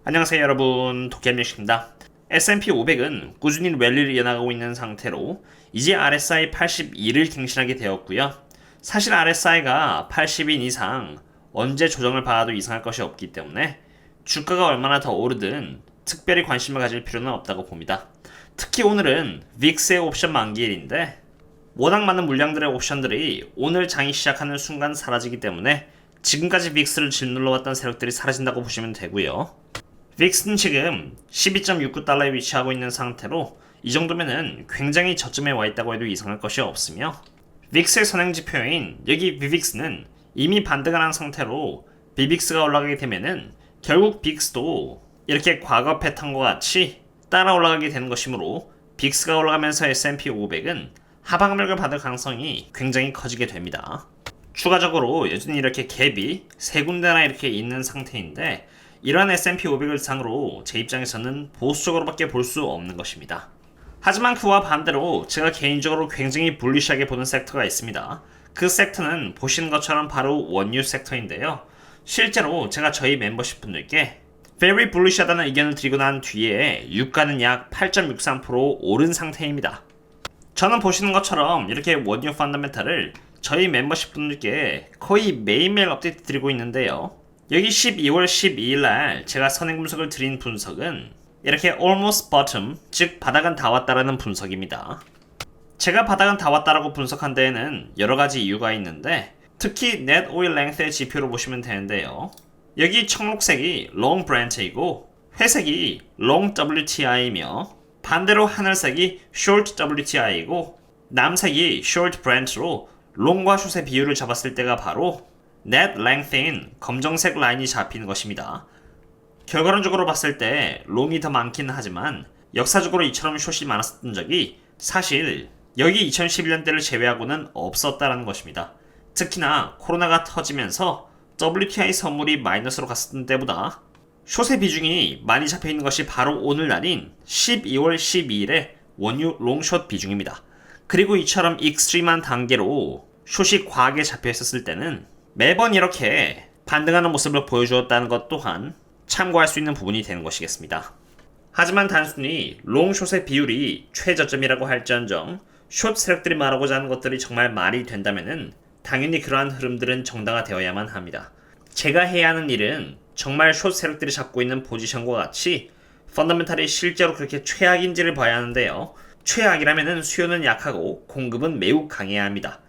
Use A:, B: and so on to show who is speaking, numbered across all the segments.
A: 안녕하세요 여러분, 도깨비입니다. S&P 500은 꾸준히 랠리를 이어나가고 있는 상태로 이제 RSI 82를 갱신하게 되었고요. 사실 RSI가 80인 이상 언제 조정을 받아도 이상할 것이 없기 때문에 주가가 얼마나 더 오르든 특별히 관심을 가질 필요는 없다고 봅니다. 특히 오늘은 VIX의 옵션 만기일인데 워낙 많은 물량들의 옵션들이 오늘 장이 시작하는 순간 사라지기 때문에 지금까지 VIX를 짓눌러왔던 세력들이 사라진다고 보시면 되고요. VIX는 지금 12.69달러에 위치하고 있는 상태로 이 정도면은 굉장히 저점에 와 있다고 해도 이상할 것이 없으며, VIX의 선행지표인 여기 VVIX는 이미 반등을 한 상태로 BVIX가 올라가게 되면은 결국 VIX도 이렇게 과거 패턴과 같이 따라 올라가게 되는 것이므로 VIX가 올라가면서 S&P 500은 하방력을 받을 가능성이 굉장히 커지게 됩니다. 추가적으로 여전히 이렇게 갭이 세 군데나 이렇게 있는 상태인데 이러한 S&P 500을 상으로 제 입장에서는 보수적으로밖에 볼 수 없는 것입니다. 하지만 그와 반대로 제가 개인적으로 굉장히 불리시하게 보는 섹터가 있습니다. 그 섹터는 보시는 것처럼 바로 원유 섹터인데요. 실제로 제가 저희 멤버십 분들께 very bulish하다는 의견을 드리고 난 뒤에 유가는 약 8.63% 오른 상태입니다. 저는 보시는 것처럼 이렇게 원유 펀더멘탈을 저희 멤버십 분들께 거의 매일매일 업데이트 드리고 있는데요. 여기 12월 12일날 제가 선행분석을 드린 분석은 이렇게 almost bottom, 즉 바닥은 다 왔다라는 분석입니다. 제가 바닥은 다 왔다라고 분석한 데에는 여러가지 이유가 있는데 특히 net oil length의 지표로 보시면 되는데요. 여기 청록색이 long Brent이고 회색이 long WTI이며 반대로 하늘색이 short WTI이고 남색이 short Brent로 long과 short의 비율을 잡았을 때가 바로 net length인 검정색 라인이 잡히는 것입니다. 결과론적으로 봤을 때 롱이 더 많긴 하지만 역사적으로 이처럼 숏이 많았던 적이 사실 여기 2011년대를 제외하고는 없었다는 것입니다. 특히나 코로나가 터지면서 WTI 선물이 마이너스로 갔었던 때보다 숏의 비중이 많이 잡혀있는 것이 바로 오늘날인 12월 12일의 원유 롱숏 비중입니다. 그리고 이처럼 익스트림한 단계로 숏이 과하게 잡혀있었을 때는 매번 이렇게 반등하는 모습을 보여주었다는 것 또한 참고할 수 있는 부분이 되는 것이겠습니다. 하지만 단순히 롱숏의 비율이 최저점이라고 할지언정 숏 세력들이 말하고자 하는 것들이 정말 말이 된다면은 당연히 그러한 흐름들은 정당화되어야만 합니다. 제가 해야 하는 일은 정말 숏 세력들이 잡고 있는 포지션과 같이 펀더멘탈이 실제로 그렇게 최악인지를 봐야 하는데요. 최악이라면은 수요는 약하고 공급은 매우 강해야 합니다.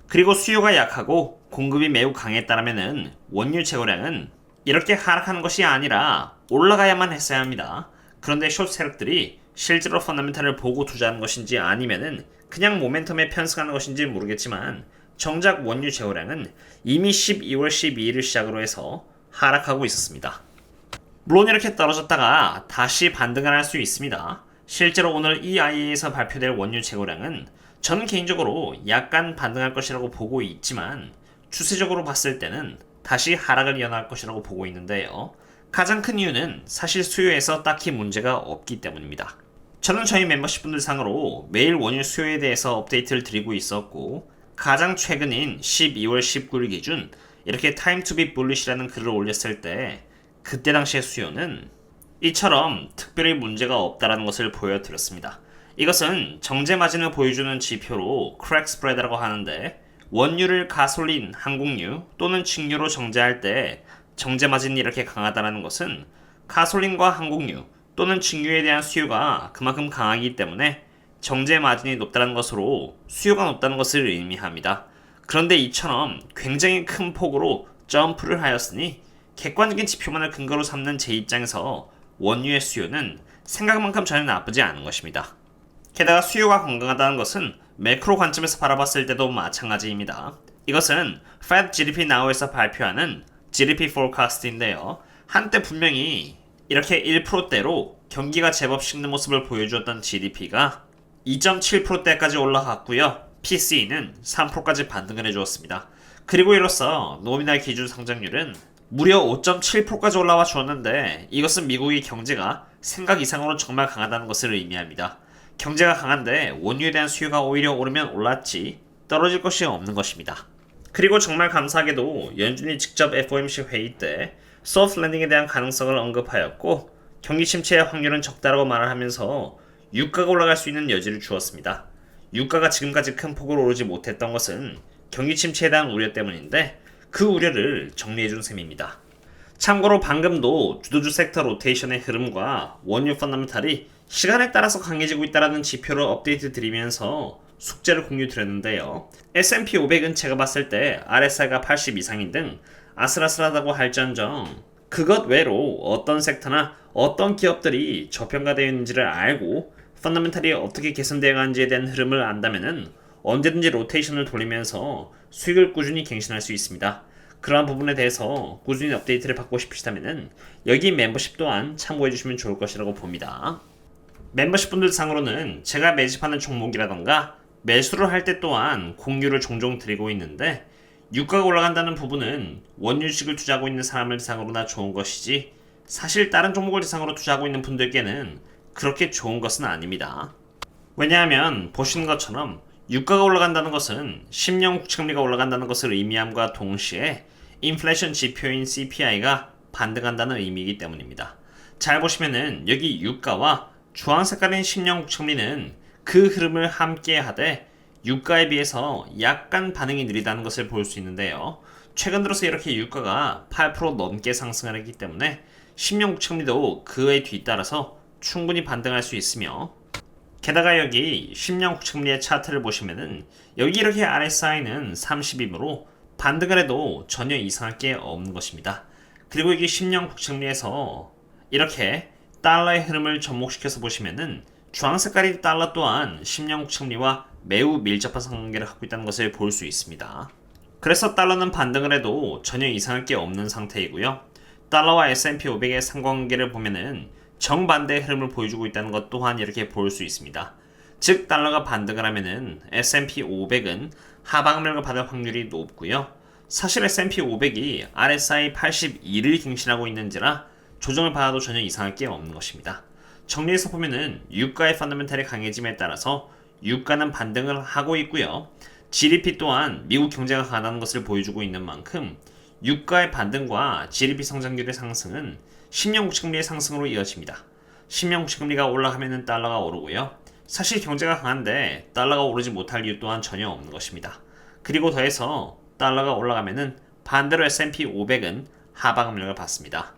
A: 그리고 수요가 약하고 공급이 매우 강했다라면은 원유 재고량은 이렇게 하락하는 것이 아니라 올라가야만 했어야 합니다. 그런데 숏 세력들이 실제로 펀더멘탈을 보고 투자하는 것인지 아니면은 그냥 모멘텀에 편승하는 것인지 모르겠지만 정작 원유 재고량은 이미 12월 12일을 시작으로 해서 하락하고 있었습니다. 물론 이렇게 떨어졌다가 다시 반등을 할 수 있습니다. 실제로 오늘 EIA에서 발표될 원유 재고량은 저는 개인적으로 약간 반등할 것이라고 보고 있지만 추세적으로 봤을 때는 다시 하락을 이어나갈 것이라고 보고 있는데요. 가장 큰 이유는 사실 수요에서 딱히 문제가 없기 때문입니다. 저는 저희 멤버십 분들 상으로 매일 원유 수요에 대해서 업데이트를 드리고 있었고 가장 최근인 12월 19일 기준 이렇게 time to be bullish라는 글을 올렸을 때 그때 당시의 수요는 이처럼 특별히 문제가 없다라는 것을 보여드렸습니다. 이것은 정제 마진을 보여주는 지표로 크랙 스프레드라고 하는데 원유를 가솔린, 항공유 또는 직유로 정제할 때 정제 마진이 이렇게 강하다는 것은 가솔린과 항공유 또는 직유에 대한 수요가 그만큼 강하기 때문에 정제 마진이 높다는 것으로 수요가 높다는 것을 의미합니다. 그런데 이처럼 굉장히 큰 폭으로 점프를 하였으니 객관적인 지표만을 근거로 삼는 제 입장에서 원유의 수요는 생각만큼 전혀 나쁘지 않은 것입니다. 게다가 수요가 건강하다는 것은 매크로 관점에서 바라봤을 때도 마찬가지입니다. 이것은 Fed GDP Now에서 발표하는 GDP Forecast인데요. 한때 분명히 이렇게 1%대로 경기가 제법 식는 모습을 보여주었던 GDP가 2.7%대까지 올라갔고요. PCE는 3%까지 반등을 해주었습니다. 그리고 이로써 노미널 기준 성장률은 무려 5.7%까지 올라와 주었는데 이것은 미국의 경제가 생각 이상으로 정말 강하다는 것을 의미합니다. 경제가 강한데 원유에 대한 수요가 오히려 오르면 올랐지 떨어질 것이 없는 것입니다. 그리고 정말 감사하게도 연준이 직접 FOMC 회의 때 소프트 랜딩에 대한 가능성을 언급하였고 경기 침체의 확률은 적다라고 말을 하면서 유가가 올라갈 수 있는 여지를 주었습니다. 유가가 지금까지 큰 폭으로 오르지 못했던 것은 경기 침체에 대한 우려 때문인데 그 우려를 정리해준 셈입니다. 참고로 방금도 주도주 섹터 로테이션의 흐름과 원유 펀더멘탈이 시간에 따라서 강해지고 있다는 지표를 업데이트 드리면서 숙제를 공유 드렸는데요. S&P 500은 제가 봤을 때 RSI가 80 이상인 등 아슬아슬하다고 할지언정 그것 외로 어떤 섹터나 어떤 기업들이 저평가되어 있는지를 알고 펀더멘탈이 어떻게 개선되어 가는지에 대한 흐름을 안다면은 언제든지 로테이션을 돌리면서 수익을 꾸준히 갱신할 수 있습니다. 그러한 부분에 대해서 꾸준히 업데이트를 받고 싶으시다면 여기 멤버십 또한 참고해 주시면 좋을 것이라고 봅니다. 멤버십 분들 상으로는 제가 매집하는 종목이라던가 매수를 할 때 또한 공유를 종종 드리고 있는데 유가가 올라간다는 부분은 원유식을 투자하고 있는 사람을 대상으로나 좋은 것이지 사실 다른 종목을 대상으로 투자하고 있는 분들께는 그렇게 좋은 것은 아닙니다. 왜냐하면 보시는 것처럼 유가가 올라간다는 것은 10년 국채금리가 올라간다는 것을 의미함과 동시에 인플레이션 지표인 CPI가 반등한다는 의미이기 때문입니다. 잘 보시면은 여기 유가와 주황 색깔인 10년 국채금리는 그 흐름을 함께 하되 유가에 비해서 약간 반응이 느리다는 것을 볼 수 있는데요. 최근 들어서 이렇게 유가가 8% 넘게 상승을 했기 때문에 10년 국채금리도 그에 뒤따라서 충분히 반등할 수 있으며 게다가 여기 10년 국채금리의 차트를 보시면은 여기 이렇게 RSI는 30이므로 반등을 해도 전혀 이상할 게 없는 것입니다. 그리고 여기 10년 국채금리에서 이렇게 달러의 흐름을 접목시켜서 보시면은 주황 색깔의 달러 또한 10년 국채금리와 매우 밀접한 상관관계를 갖고 있다는 것을 볼 수 있습니다. 그래서 달러는 반등을 해도 전혀 이상할 게 없는 상태이고요. 달러와 S&P 500의 상관관계를 보면은 정반대의 흐름을 보여주고 있다는 것 또한 이렇게 볼 수 있습니다. 즉 달러가 반등을 하면은 S&P 500은 하방을 받을 확률이 높고요. 사실 S&P 500이 RSI 82를 갱신하고 있는지라 조정을 받아도 전혀 이상할 게 없는 것입니다. 정리해서 보면은 유가의 펀더멘탈의 강해짐에 따라서 유가는 반등을 하고 있고요. GDP 또한 미국 경제가 강하다는 것을 보여주고 있는 만큼 유가의 반등과 GDP 성장률의 상승은 10년 국채금리의 상승으로 이어집니다. 10년 국채금리가 올라가면 달러가 오르고요. 사실 경제가 강한데 달러가 오르지 못할 이유 또한 전혀 없는 것입니다. 그리고 더해서 달러가 올라가면 반대로 S&P 500은 하방 압력을 받습니다.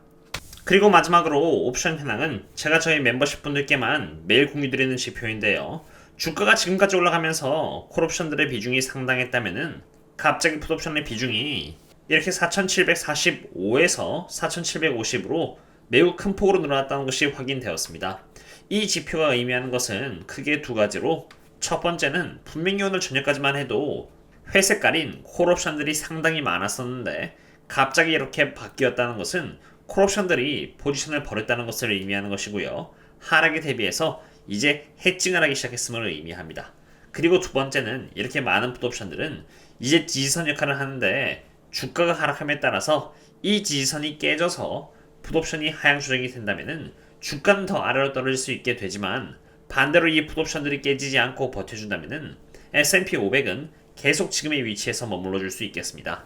A: 그리고 마지막으로 옵션 현황은 제가 저희 멤버십 분들께만 매일 공유드리는 지표인데요. 주가가 지금까지 올라가면서 콜옵션들의 비중이 상당했다면은 갑자기 풋옵션의 비중이 이렇게 4745에서 4750으로 매우 큰 폭으로 늘어났다는 것이 확인되었습니다. 이 지표가 의미하는 것은 크게 두 가지로 첫 번째는 분명히 오늘 저녁까지만 해도 회색깔인 콜옵션들이 상당히 많았었는데 갑자기 이렇게 바뀌었다는 것은 콜옵션들이 포지션을 버렸다는 것을 의미하는 것이고요. 하락에 대비해서 이제 해칭을 하기 시작했음을 의미합니다. 그리고 두 번째는 이렇게 많은 풋옵션들은 이제 지지선 역할을 하는데 주가가 하락함에 따라서 이 지지선이 깨져서 풋옵션이 하향 조정이 된다면 주가는 더 아래로 떨어질 수 있게 되지만 반대로 이 풋옵션들이 깨지지 않고 버텨준다면 S&P 500은 계속 지금의 위치에서 머물러 줄 수 있겠습니다.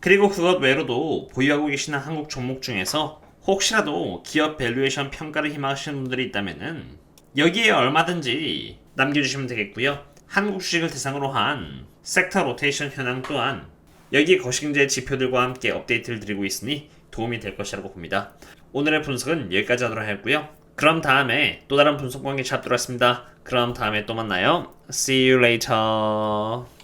A: 그리고 그것 외로도 보유하고 계시는 한국 종목 중에서 혹시라도 기업 밸류에이션 평가를 희망하시는 분들이 있다면 여기에 얼마든지 남겨주시면 되겠고요. 한국 주식을 대상으로 한 섹터 로테이션 현황 또한 여기 거시경제 지표들과 함께 업데이트를 드리고 있으니 도움이 될 것이라고 봅니다. 오늘의 분석은 여기까지 하도록 하겠고요. 그럼 다음에 또 다른 분석 관계 잡도록 하겠습니다. 그럼 다음에 또 만나요. See you later.